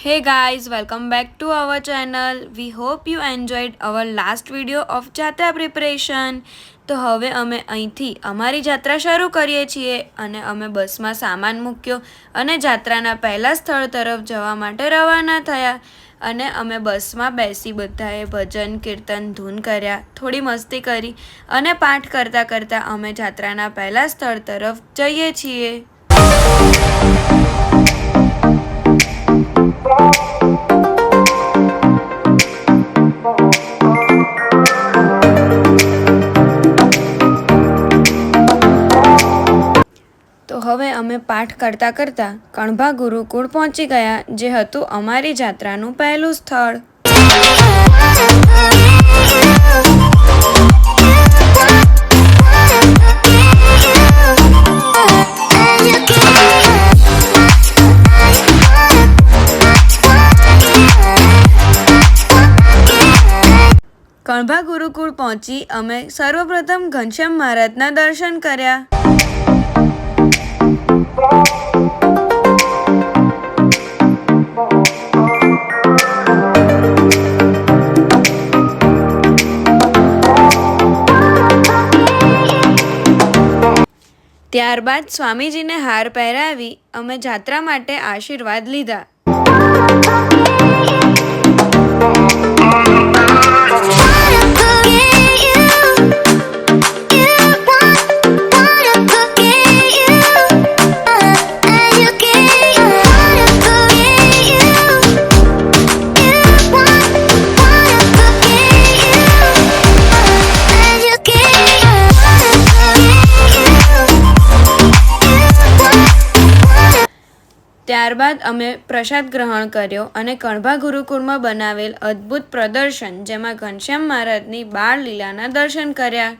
Hey guys, welcome back to our channel. We hope you enjoyed our last video of જાત્રા preparation. તો હવે અમે અહીંથી અમારી જાત્રા શરૂ કરીએ છીએ અને અમે બસમાં સામાન મૂક્યો અને જાત્રાના પહેલા સ્થળ તરફ જવા માટે રવાના થયા અને અમે બસમાં બેસી બધાએ ભજન કીર્તન ધૂન કર્યા, થોડી મસ્તી કરી અને પાઠ કરતાં કરતાં અમે જાત્રાના પહેલા સ્થળ તરફ જઈએ છીએ. તો હવે અમે પાઠ કરતાં કરતાં કણભા ગુરુકુળ પહોંચી ગયા, જે હતું અમારી જાત્રાનું પહેલું સ્થળ. કણભા ગુરુકુળ પહોંચી અમે સર્વપ્રથમ ઘનશ્યામ મહારાજના દર્શન કર્યા. ત્યારબાદ સ્વામીજીને હાર પહેરાવી અમે જાત્રા માટે આશીર્વાદ લીધા. ત્યારબાદ અમે પ્રસાદ ગ્રહણ કર્યો અને કણભા ગુરુકુળમાં બનાવેલ અદ્ભુત પ્રદર્શન, જેમાં ઘનશ્યામ મહારાજની બાળ લીલાના દર્શન કર્યા.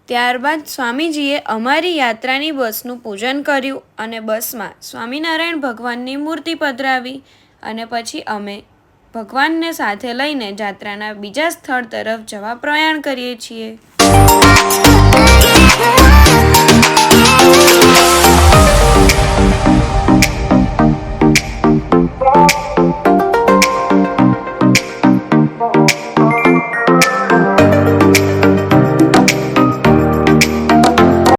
ત્યારબાદ સ્વામીજીએ અમારી યાત્રાની બસનું પૂજન કર્યું અને બસમાં સ્વામિનારાયણ ભગવાનની મૂર્તિ પધરાવી અને પછી અમે ભગવાનને સાથે લઈને જાત્રાના બીજા સ્થળ તરફ જવા પ્રયાણ કરીએ છીએ.